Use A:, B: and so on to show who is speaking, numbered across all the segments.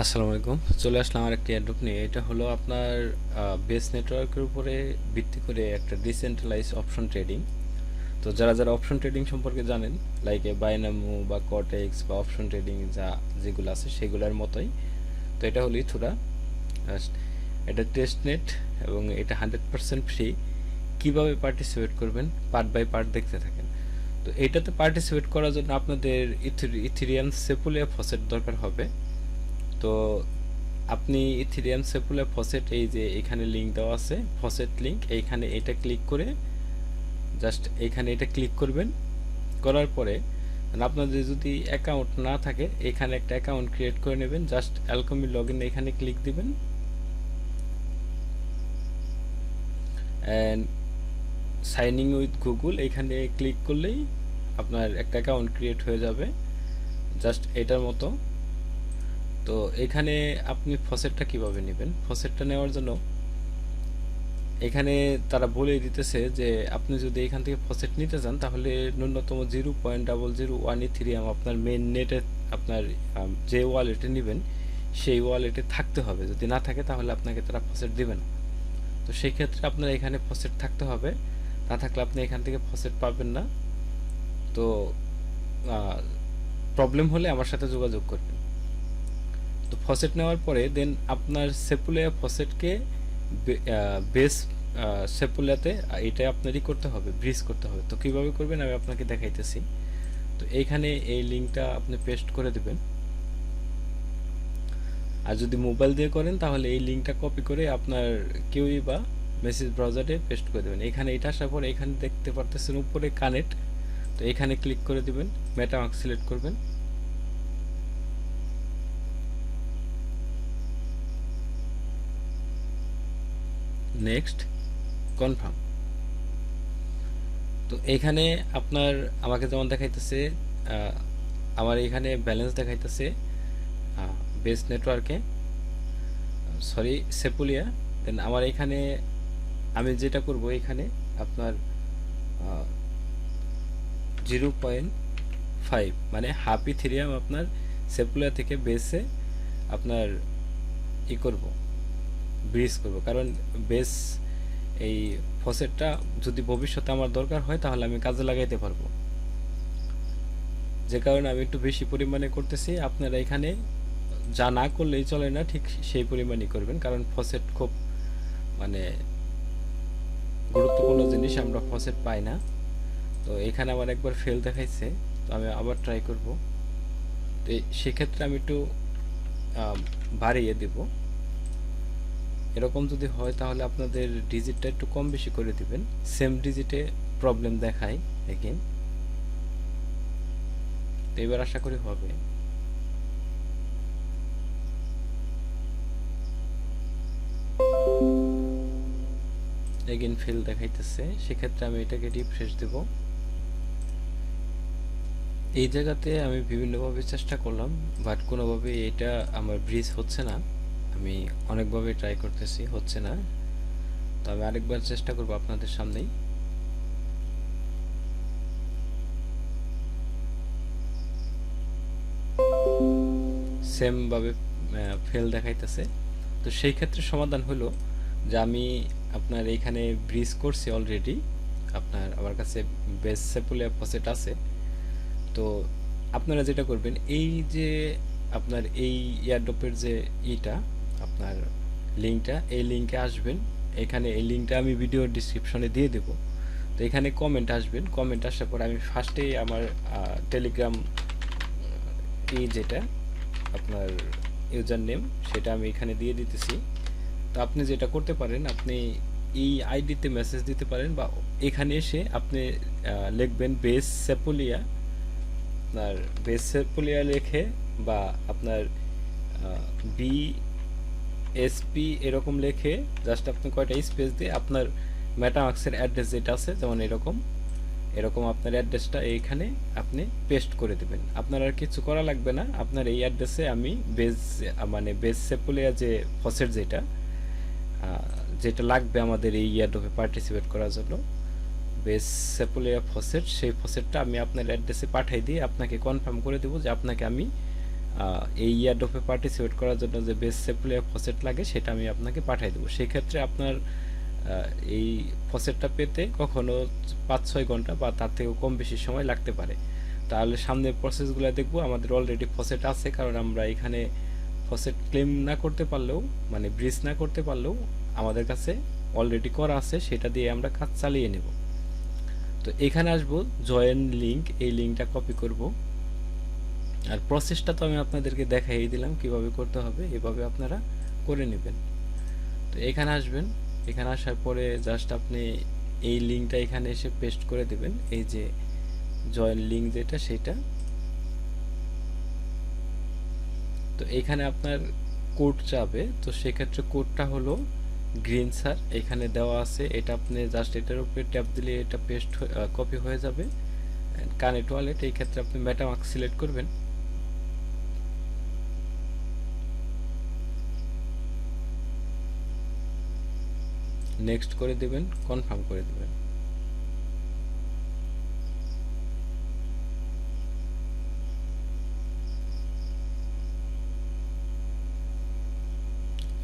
A: আসসালামু আলাইকুম। চলে আসলাম আরেকটি অ্যাড্রপ নিয়ে। এটা হলো আপনার বেস নেটওয়ার্কের উপরে ভিত্তি করে একটা ডিসেন্ট্রালাইজ অপশন ট্রেডিং। তো যারা অপশন ট্রেডিং সম্পর্কে জানেন, লাইক বাইনামো বা কটেক্স বা অপশন ট্রেডিং যেগুলো আছে সেগুলোর মতোই। তো এটা হলো ইথুরা। এটা টেস্ট নেট এবং এটা 100% ফ্রি। কিভাবে পার্টিসিপেট করবেন পার্ট বাই পার্ট দেখতে থাকেন। তো এটাতে পার্টিসিপেট করার জন্য আপনাদের ইথেরিয়াম সেপুলিয়া ফসেট দরকার হবে। তো আপনি ইথেরিয়াম সেপুলা ফসেট, এই যে এখানে লিঙ্ক দেওয়া আছে ফসেট লিঙ্ক, এইখানে এটা ক্লিক করে জাস্ট এখানে এটা ক্লিক করবেন। করার পরে আপনাদের যদি অ্যাকাউন্ট না থাকে এখানে একটা অ্যাকাউন্ট ক্রিয়েট করে নেবেন। জাস্ট অ্যালকমি লগ ইন এখানে ক্লিক দিবেন অ্যান্ড সাইনিং উইথ গুগল এখানে ক্লিক করলেই আপনার একটা অ্যাকাউন্ট ক্রিয়েট হয়ে যাবে জাস্ট এটার মতো। তো এখানে আপনি ফসেটটা কিভাবে নেবেন, ফসেটটা নেওয়ার জন্য এখানে তারা বলে দিতেছে যে আপনি যদি এখান থেকে ফসেট নিতে চান তাহলে ন্যূনতম 0.001 ইথেরিয়াম আপনার মেইন নেটে আপনার যে ওয়ালেটে নেবেন সেই ওয়ালেটে থাকতে হবে। যদি না থাকে তাহলে আপনাকে তারা ফসেট দিবে না। তো সেই ক্ষেত্রে আপনার এখানে ফসেট থাকতে হবে, না থাকলে আপনি এখান থেকে ফসেট পাবেন না। তো প্রবলেম হলে আমার সাথে যোগাযোগ করবেন। তো ফসেট নেওয়ার পরে দেন আপনার সেপুলিয়া ফসেটকে বেস সেপুলিয়াতে এটা আপনারই করতে হবে, ব্রিজ করতে হবে। তো কিভাবে করবেন আমি আপনাকে দেখাইতেছি। তো এইখানে এই লিঙ্কটা আপনি পেস্ট করে দেবেন। আর যদি মোবাইল দিয়ে করেন তাহলে এই লিঙ্কটা কপি করে আপনার কিউই বা মেসেজ ব্রাউজারে পেস্ট করে দেবেন। এখানে এটা আসার পর এখানে দেখতে পারতেছেন উপরে কানেক্ট, তো এখানে ক্লিক করে দিবেন, মেটামাস্ক সিলেক্ট করবেন। Next, confirm. তো এইখানে আপনার আমাকে যেমন দেখাইতেছে আমার এখানে ব্যালেন্স দেখাইতেছে বেস নেটওয়ার্কে, সরি সেপুলিয়া। দেন আমার এখানে আমি যেটা করব এখানে আপনার 0.5 মানে হাফ ইথেরিয়াম আপনার সেপুলিয়া থেকে বেসে আপনার করব, ব্রিজ করব। কারণ বেস এই ফসেটটা যদি ভবিষ্যতে আমার দরকার হয় তাহলে আমি কাজে লাগাইতে পারবো, যে কারণে আমি একটু বেশি পরিমাণে করতেছি। আপনারা এখানে যা না করলেই চলে না, ঠিক সেই পরিমাণই করবেন, কারণ ফসেট খুব মানে গুরুত্বপূর্ণ জিনিস, আমরা ফসেট পাই না। তো এখানে আমার একবার ফেল দেখাইছে, তো আমি আবার ট্রাই করব। তো সেক্ষেত্রে আমি একটু বাড়িয়ে দেব। এরকম যদি হয় তাহলে আপনাদের ডিজিটটা একটু কম বেশি করে দিবেন। সেম ডিজিটে প্রবলেম দেখায় এগেন। তো এবার আশা করি হবে। এগেন ফেল দেখাইতেছে, সেক্ষেত্রে আমি এটাকে রিফ্রেশ দেব। এই জায়গাতে আমি বিভিন্নভাবে চেষ্টা করলাম, বাট কোনোভাবে এটা আমার ব্রিজ হচ্ছে না। আমি অনেকভাবে ট্রাই করতেছি, হচ্ছে না। তো আমি আরেকবার চেষ্টা করব আপনাদের সামনেই। সেমভাবে ফেল দেখাইতেছে। তো সেই ক্ষেত্রে সমাধান হলো যে আমি আপনার এইখানে ব্রিজ করছি অলরেডি, আপনার আমার কাছে বেস সেপুলিয়া ফসেট আছে। তো আপনারা যেটা করবেন, এই যে আপনার এই এয়ারড্রপের যে আপনার লিঙ্কটা, এই লিঙ্কে আসবেন। এখানে এই লিঙ্কটা আমি ভিডিও ডিসক্রিপশনে দিয়ে দেব। তো এখানে কমেন্ট আসবেন, কমেন্ট আসার পর আমি ফার্স্টেই আমার টেলিগ্রাম যেটা আপনার ইউজার নেম সেটা আমি এখানে দিয়ে দিতেছি। তো আপনি যেটা করতে পারেন, আপনি এই আইডিতে মেসেজ দিতে পারেন বা এখানে এসে আপনি লিখবেন বেস সেপুলিয়া, আপনার বেস সেপুলিয়া লেখে বা আপনার বিএসপি এরকম লেখে জাস্ট আপনি কয়টা স্পেস দিয়ে আপনার মেটামাক্সের অ্যাড্রেস যেটা আছে, যেমন এরকম এরকম আপনার অ্যাড্রেসটা এইখানে আপনি পেস্ট করে দেবেন। আপনার আর কিছু করা লাগবে না। আপনার এই অ্যাড্রেসে আমি বেস সেপুলিয়া যে ফসেট যেটা লাগবে আমাদের এই ইয়ারডপে পার্টিসিপেট করার জন্য, বেস সেপুলিয়া ফসেট, সেই ফসেটটা আমি আপনার অ্যাড্রেসে পাঠিয়ে দিয়ে আপনাকে কনফার্ম করে দেবো যে আপনাকে আমি এই ইয়ারড্রপে পার্টিসিপেট করার জন্য যে বেস সেপুলিয়া ফসেট লাগে সেটা আমি আপনাকে পাঠিয়ে দেবো। সেক্ষেত্রে আপনার এই ফসেটটা পেতে কখনো 5-6 ঘন্টা বা তার থেকেও কম বেশি সময় লাগতে পারে। তাহলে সামনের প্রসেসগুলো দেখব। আমাদের অলরেডি ফসেট আছে, কারণ আমরা এখানে ফসেট ক্লেম না করতে পারলেও, মানে ব্রিজ না করতে পারলেও আমাদের কাছে অলরেডি করা আছে, সেটা দিয়ে আমরা কাজ চালিয়ে নেব। তো এখানে আসবো জয়েন লিঙ্ক, এই লিঙ্কটা কপি করব। আর প্রসেসটা তো আমি আপনাদেরকে দেখাই দিলাম কিভাবে করতে হবে, এভাবে আপনারা করে নেবেন। তো এখানে আসবেন, এখানে আসার পরে জাস্ট আপনি এই লিঙ্কটা এখানে এসে পেস্ট করে দেবেন, এই যে জয়েন লিঙ্ক যেটা সেটা। তো এখানে আপনার কোড চাবে, তো সেক্ষেত্রে কোডটা হলো গ্রিন স্যার, এখানে দেওয়া আছে। এটা আপনি জাস্ট এটার উপরে ট্যাপ দিলে এটা পেস্ট কপি হয়ে যাবে। কানেক্ট ওয়ালেট, এই ক্ষেত্রে আপনি মেটামাস্ক সিলেক্ট করবেন। নেক্সট করে দেবেন, কনফার্ম করে দেবেন।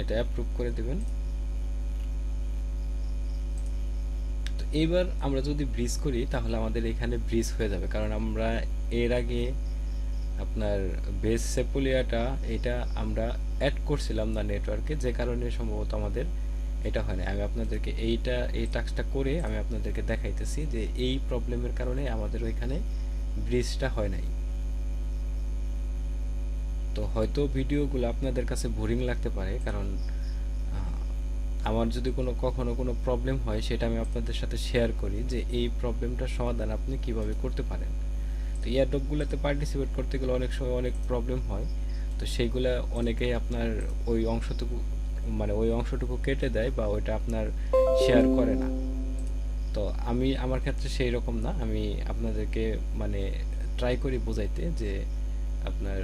A: এটা অ্যাপ্রুভ করে দেবেন। তো এইবার আমরা যদি ব্রিজ করি তাহলে আমাদের এখানে ব্রিজ হয়ে যাবে, কারণ আমরা এর আগে আপনার বেস সেপুলিয়াটা এটা আমরা অ্যাড করছিলাম না নেটওয়ার্কে, যে কারণে সম্ভবত আমাদের এটা হয় না। আমি আপনাদেরকে এই টাস্কটা করে আমি আপনাদেরকে দেখাইতেছি যে এই প্রবলেমের কারণে আমাদের ওইখানে ব্রিজটা হয় নাই। তো হয়তো ভিডিওগুলো আপনাদের কাছে বোরিং লাগতে পারে, কারণ আমার যদি কখনো কোনো প্রবলেম হয় সেটা আমি আপনাদের সাথে শেয়ার করি যে এই প্রবলেমটার সমাধান আপনি কিভাবে করতে পারেন। তো এয়ারড্রপগুলোতে পার্টিসিপেট করতে গেলে অনেক সময় অনেক প্রবলেম হয়, তো সেইগুলা অনেকেই আপনার ওই অংশটুকু কেটে দেয় বা ওইটা আপনার শেয়ার করে না। তো আমার ক্ষেত্রে সেই রকম না, আমি আপনাদেরকে মানে ট্রাই করি বোঝাইতে যে আপনার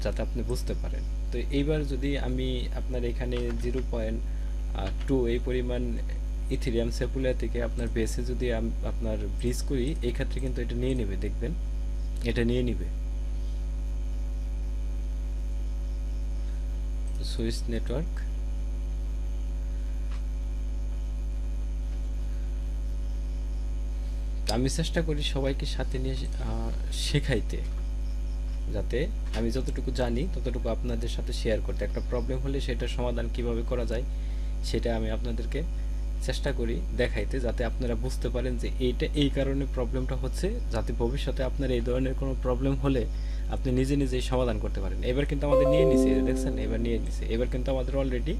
A: যাতে আপনি বুঝতে পারেন। তো এইবার যদি আমি আপনার এখানে 0.2 এই পরিমাণ ইথেরিয়াম সেপুলিয়া থেকে আপনার বেসে যদি আপনার ব্রিজ করি, এই ক্ষেত্রে কিন্তু এটা নিয়ে নেবে, দেখবেন এটা নিয়ে নিবে। সুইস নেটওয়ার্ক, আমি চেষ্টা করি সবাইকে সাথে নিয়ে শেখাইতে, যাতে আমি যতটুকু জানি ততটুকু আপনাদের সাথে শেয়ার করতে। একটা প্রবলেম হলে সেটার সমাধান কিভাবে করা যায় সেটা আমি আপনাদেরকে চেষ্টা করি দেখাইতে, যাতে আপনারা বুঝতে পারেন যে এইটা এই কারণে প্রবলেমটা হচ্ছে, যাতে ভবিষ্যতে আপনার এই ধরনের কোনো প্রবলেম হলে আপনি নিজে নিজেই সমাধান করতে পারেন। এবার কিন্তু আমাদের নিয়ে নিছে, দেখছেন, এবার নিয়ে নিছে। এবার কিন্তু আমাদের অলরেডি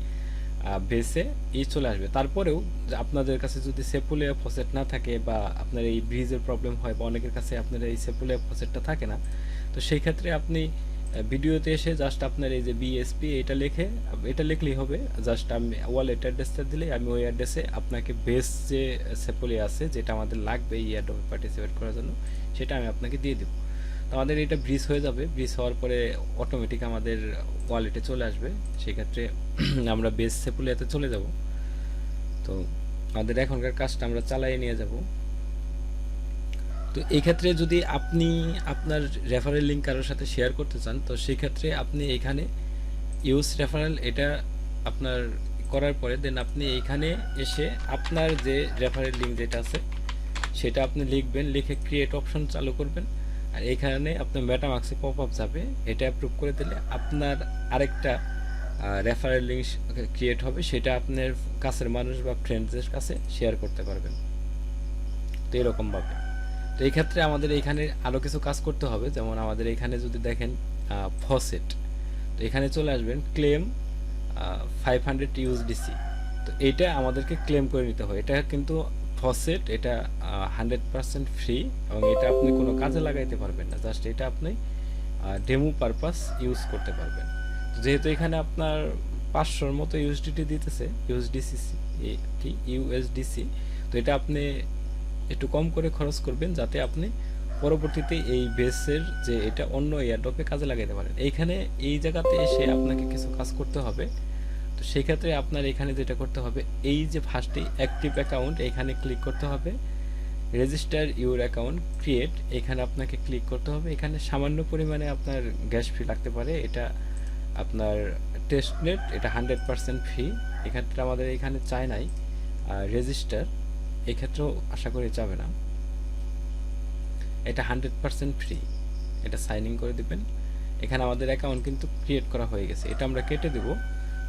A: বেসে চলে আসবে। তারপরেও আপনাদের কাছে যদি সেপুলিয়া ফসেট না থাকে বা আপনার এই ব্রিজের প্রবলেম হয়, বা অনেকের কাছে আপনার এই সেপুলিয়া ফসেটটা থাকে না, তো সেই ক্ষেত্রে আপনি ভিডিওতে এসে জাস্ট আপনার এই যে বিএসপি এটা লিখলেই হবে। জাস্ট আমি ওয়ালেট অ্যাড্রেসটা দিলে আমি ওই অ্যাড্রেসে আপনাকে বেস যে সেপুলিয়া আছে যেটা আমাদের লাগবে এই এয়ারড্রপে পার্টিসিপেট করার জন্য, সেটা আমি আপনাকে দিয়ে দেবো। তো আমাদের এটা ব্রিজ হয়ে যাবে। ব্রিজ হওয়ার পরে অটোমেটিক আমাদের ওয়ালেটে চলে আসবে। সেক্ষেত্রে আমরা বেস সেপুলিয়াতে চলে যাব। তো আমাদের এখনকার কাজটা আমরা চালিয়ে নিয়ে যাব। তো এই ক্ষেত্রে যদি আপনি আপনার রেফারেল লিঙ্ক কারোর সাথে শেয়ার করতে চান, তো সেই ক্ষেত্রে আপনি এখানে ইউজ রেফারেল এটা আপনার করার পরে দেন আপনি এইখানে এসে আপনার যে রেফারেল লিঙ্ক যেটা আছে সেটা আপনি লিখবেন, লিখে ক্রিয়েট অপশন চালু করবেন। আর এখানে আপনার মেটামাস্কে পপ আপ যাবে, এটা অ্যাপ্রুভ করে দিলে আপনার আরেকটা রেফারেল লিঙ্ক ক্রিয়েট হবে, সেটা আপনার কাছের মানুষ বা ফ্রেন্ডসদের কাছে শেয়ার করতে পারবেন। তো এরকমভাবে, তো এই ক্ষেত্রে আমাদের এখানে আরও কিছু কাজ করতে হবে। যেমন আমাদের এখানে যদি দেখেন ফসেট, তো এখানে চলে আসবেন ক্লেম 500 ইউএসডিসি। তো এইটা আমাদেরকে ক্লেম করে নিতে হবে। এটা কিন্তু ফসেট, এটা 100% ফ্রি এবং এটা আপনি কোনো কাজে লাগাইতে পারবেন না, জাস্ট এটা আপনি ডেমো পারপাস ইউজ করতে পারবেন। তো যেহেতু এখানে আপনার 500-র মতো ইউএসডিটি দিতেছে, ইউএসডিসি, তো এটা আপনি একটু কম করে খরচ করবেন, যাতে আপনি পরবর্তীতে এই বেসের যে এটা অন্য এয়ারড্রপে কাজে লাগাইতে পারেন। এইখানে এই জায়গাতে এসে আপনাকে কিছু কাজ করতে হবে। তো সেই ক্ষেত্রে আপনার এখানে যেটা করতে হবে, এই যে ফার্স্টে অ্যাক্টিভ অ্যাকাউন্ট এখানে ক্লিক করতে হবে। রেজিস্টার ইউর অ্যাকাউন্ট ক্রিয়েট, এখানে আপনাকে ক্লিক করতে হবে। এখানে সামান্য পরিমাণে আপনার গ্যাস ফি লাগতে পারে, এটা আপনার টেস্টনেট, এটা 100% ফ্রি, এক্ষেত্রে আমাদের এখানে চায় নাই। আর রেজিস্টার এক্ষেত্রেও আশা করি যাবে না, এটা 100% ফ্রি, এটা সাইন ইন করে দিবেন। এখানে আমাদের অ্যাকাউন্ট কিন্তু ক্রিয়েট করা হয়ে গেছে, এটা আমরা কেটে দেব।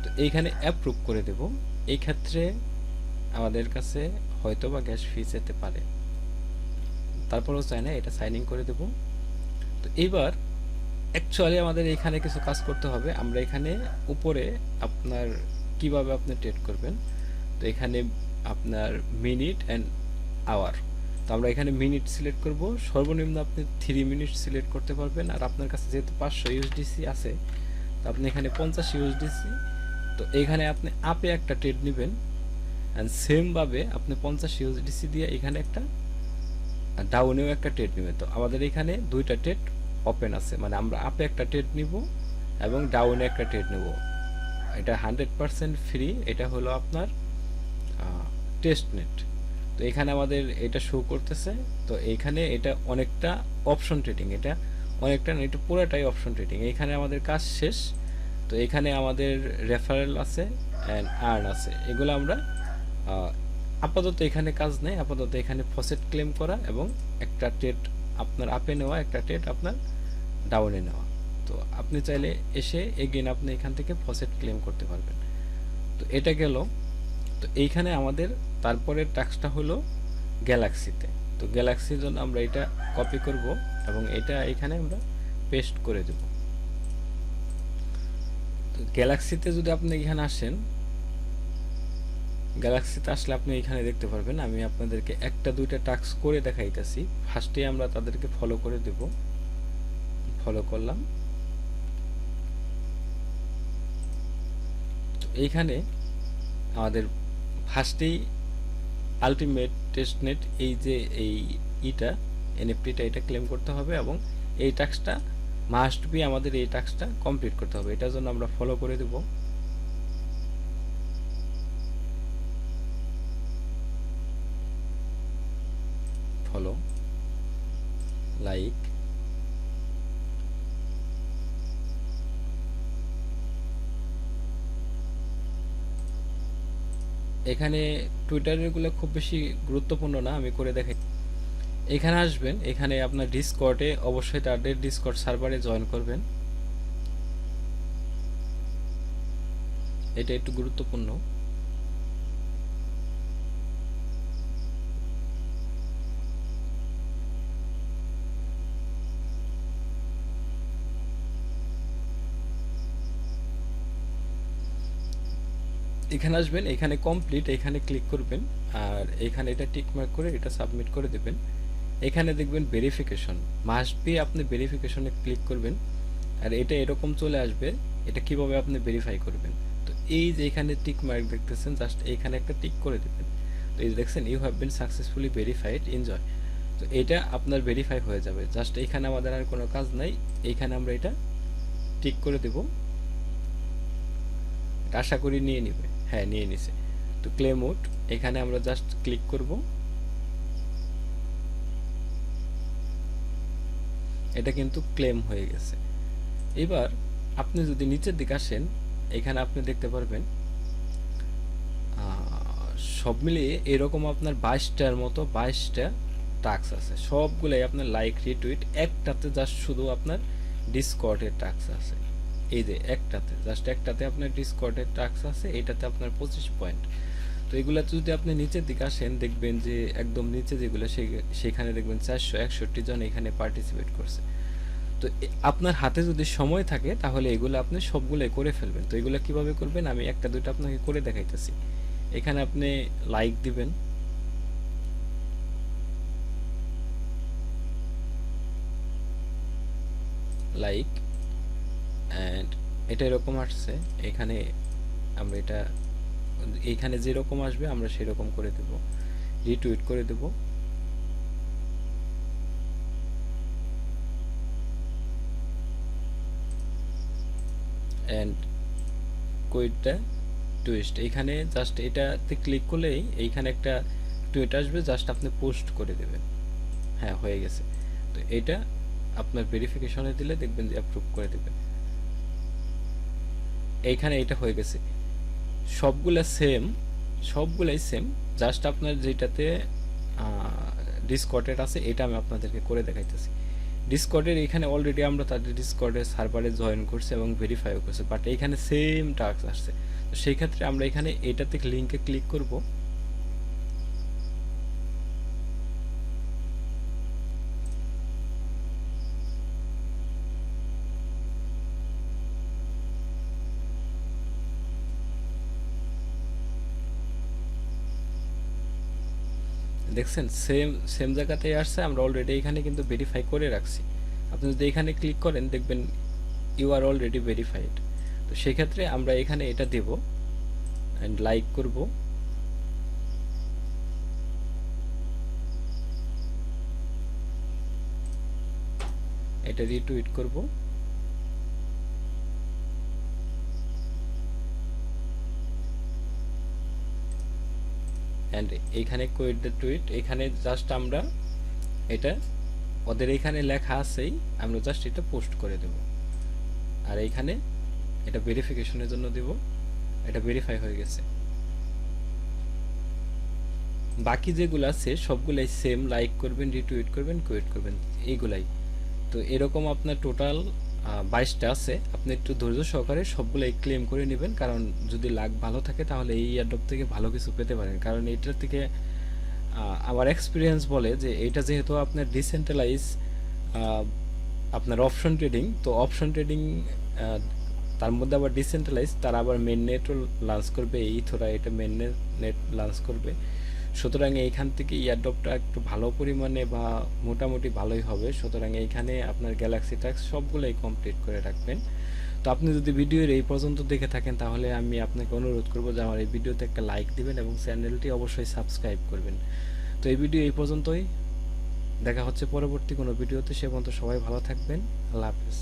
A: তো এইখানে অ্যাপ্রুভ করে দেব। এই ক্ষেত্রে আমাদের কাছে হয়তো বা গ্যাস ফি যেতে পারে, তারপরেও চাই না, এটা সাইন ইন করে দেব। তো এইবার অ্যাকচুয়ালি আমাদের এখানে কিছু কাজ করতে হবে। আমরা এখানে উপরে আপনার কিভাবে আপনি ট্রেড করবেন, তো এখানে আপনার মিনিট অ্যান্ড আওয়ার, তো আমরা এখানে মিনিট সিলেক্ট করব। সর্বনিম্ন আপনি 3 মিনিট সিলেক্ট করতে পারবেন। আর আপনার কাছে যেহেতু 500 ইউএসডিসি আছে, তো আপনি এখানে 50 ইউএসডিসি, তো এখানে আপনি আপে একটা ট্রেড নেবেন, অ্যান্ড সেমভাবে আপনি 50 ইউএসডিসি দিয়ে এখানে একটা ডাউনেও একটা ট্রেড নেবেন। তো আমাদের এখানে দুইটা ট্রেড ওপেন আছে, মানে আমরা আপে একটা ট্রেড নিব এবং ডাউনে একটা ট্রেড নেব। এটা 100% ফ্রি, এটা হলো আপনার টেস্ট নেট। তো এখানে আমাদের এটা শো করতেছে। তো এইখানে এটা অনেকটা অপশন ট্রেডিং, এটা অনেকটা না, এটা পুরোটাই অপশন ট্রেডিং। এইখানে আমাদের কাজ শেষ। তো এখানে আমাদের রেফারেল আছে অ্যান্ড আর্ন আছে, এগুলো আমরা আপাতত এখানে কাজ নেই। আপাতত এখানে ফসেট ক্লেম করা এবং একটা ট্রেড আপনার আপে নেওয়া, একটা ট্রেড আপনার ডাউনে নেওয়া। তো আপনি চাইলে এসে এগেন আপনি এখান থেকে ফসেট ক্লেম করতে পারবেন। তো এটা গেল। তো এইখানে আমাদের তারপরের টাস্কটা হলো গ্যালাক্সিতে। তো গ্যালাক্সির জন্য আমরা এটা কপি করব এবং এটা এখানে আমরা পেস্ট করে দেব। তো গ্যালাক্সিতে যদি আপনি এখানে আসেন, গ্যালাক্সিতে আসলে আপনি এখানে দেখতে পারবেন, আমি আপনাদেরকে একটা দুইটা টাস্ক করে দেখাইতেছি। ফার্স্টে আমরা তাদেরকে ফলো করে দেব, ফলো করলাম। তো এইখানে আমাদের ফার্স্টেই আলটিমেট টেস্টনেট, এই যে এইটা এনএফটিটা, এটা ক্লেম করতে হবে এবং এই টাস্কটা মাস্ট বি আমাদের এই টাস্কটা কমপ্লিট করতে হবে। এটার জন্য আমরা ফলো করে দেব। ফলো, লাইক, এখানে টুইটারেরগুলো খুব বেশি গুরুত্বপূর্ণ না, আমি করে দেখাই। এখানে আসবেন, এখানে আপনার ডিসকর্ডে অবশ্যই তাদের ডিসকর্ড সার্ভারে জয়েন করবেন, এটা একটু গুরুত্বপূর্ণ। এখানে আসবেন, এখানে কমপ্লিট, এখানে ক্লিক করবেন আর এখানে এটা টিক মার্ক করে এটা সাবমিট করে দেবেন। এখানে দেখবেন ভেরিফিকেশন, মাস্ট বি আপনি ভেরিফিকেশনে ক্লিক করবেন আর এটা এরকম চলে আসবে। এটা কিভাবে আপনি ভেরিফাই করবেন, তো এই যে এখানে টিক মার্ক দেখতেছেন, জাস্ট এখানে একটা টিক করে দেবেন। তো এই দেখছেন you have been successfully verified, enjoy. তো এটা আপনার ভেরিফাই হয়ে যাবে। জাস্ট এখানে আমাদের আর কোনো কাজ নাই, এইখানে আমরা এটা টিক করে দেব। আশা করি নিয়ে নিবে, হ্যাঁ নিয়ে নিছে। তো ক্লেম মোড, এখানে আমরা জাস্ট ক্লিক করব, এটা কিন্তু ক্লেম হয়ে গেছে। এবার আপনি যদি নিচের দিকে আসেন, এখানে আপনি দেখতে পারবেন সব মিলিয়ে এরকম আপনার 22টার মতো 22টা টাস্ক আছে, সবগুলাই আপনার লাইক রিটুইট। একটাতে জাস্ট শুধু আপনার ডিসকর্ডের টাস্ক আছে, এই যে একটাতে, জাস্ট একটাতে আপনার ডিসকর্ডের টাস্ক আছে, এটাতে আপনার 25 পয়েন্ট। তো এগুলা যদি আপনি নিচের দিকে আসেন, দেখবেন যে একদম নিচে যেগুলো সেখানে দেখবেন 461 জন এখানে পার্টিসিপেট করছে। তো আপনার হাতে যদি সময় থাকে তাহলে এগুলো আপনি সবগুলোই করে ফেলবেন। তো এগুলো কিভাবে করবেন আমি একটা দুইটা আপনাকে করে দেখাইতেছি। এখানে আপনি লাইক দিবেন, লাইক অ্যান্ড এটা এরকম আসছে, এখানে আমরা এটা এইখানে যেরকম আসবে আমরা সেরকম করে দেব, রিটুইট করে দেব। অ্যান্ড কুইটটা টুইস্ট, এখানে জাস্ট এটাতে ক্লিক করলেই এইখানে একটা টুইট আসবে, জাস্ট আপনি পোস্ট করে দেবেন। হ্যাঁ, হয়ে গেছে। তো এটা আপনার ভেরিফিকেশনে দিলে দেখবেন যে অ্যাপ্রুভ করে দেবে। এইখানে এটা হয়ে গেছে। সবগুলাই সেম, জাস্ট আপনার যেটাতে ডিসকর্ডের আছে এটা আমি আপনাদেরকে করে দেখাইতেছি। ডিসকর্ডের এখানে অলরেডি আমরা তাদের ডিসকর্ডের সার্ভারে জয়েন করছি এবং ভেরিফাইও করছি, বাট এইখানে সেম টাস্ক আসছে। তো সেই ক্ষেত্রে আমরা এখানে এটাতে লিঙ্কে ক্লিক করব। দেখছেন সেম সেম জায়গাতেই আসছে, আমরা অলরেডি এখানে কিন্তু ভেরিফাই করে রাখছি। আপনি যদি এখানে ক্লিক করেন দেখবেন ইউ আর অলরেডি ভেরিফাইড। তো সেক্ষেত্রে আমরা এখানে এটা দেব অ্যান্ড লাইক করব। এটা রিটুইট করব। অ্যান্ড এইখানে কোয়েট দ্য টুইট, এখানে জাস্ট আমরা এটা ওদের এখানে লেখা আছেই, আমরা জাস্ট এটা পোস্ট করে দেব। আর এইখানে এটা ভেরিফিকেশনের জন্য দেব। এটা ভেরিফাই হয়ে গেছে। বাকি যেগুলো আছে সবগুলাই সেম, লাইক করবেন, রিটুইট করবেন, কোয়েট করবেন, এইগুলাই। তো এরকম আপনার টোটাল 22টা আছে। আপনি একটু ধৈর্য সহকারে সবগুলাই ক্লেম করে নেবেন, কারণ যদি লাক ভালো থাকে তাহলে এই এয়ারড্রপ থেকে ভালো কিছু পেতে পারেন। কারণ এটার থেকে আমার এক্সপিরিয়েন্স বলে যে এটা যেহেতু আপনার ডিসেন্ট্রালাইজ আপনার অপশন ট্রেডিং, তো অপশন ট্রেডিং তার মধ্যে আবার ডিসেন্ট্রালাইজ, তারা আবার মেন নেটও লঞ্চ করবে, ইথোরা এটা মেন নেট লঞ্চ করবে। সুতরাং এইখান থেকে এয়ারড্রপটা একটু ভালো পরিমাণে বা মোটামুটি ভালোই হবে। সুতরাং এইখানে আপনার গ্যালাক্সি টাস্ক সবগুলোই কমপ্লিট করে রাখবেন। তো আপনি যদি ভিডিওর এই পর্যন্ত দেখে থাকেন তাহলে আমি আপনাকে অনুরোধ করবো যে আমার এই ভিডিওতে একটা লাইক দিবেন এবং চ্যানেলটি অবশ্যই সাবস্ক্রাইব করবেন। তো এই ভিডিও এই পর্যন্তই, দেখা হচ্ছে পরবর্তী কোনো ভিডিওতে। সে পর্যন্ত সবাই ভালো থাকবেন। আল্লাহ হাফেজ।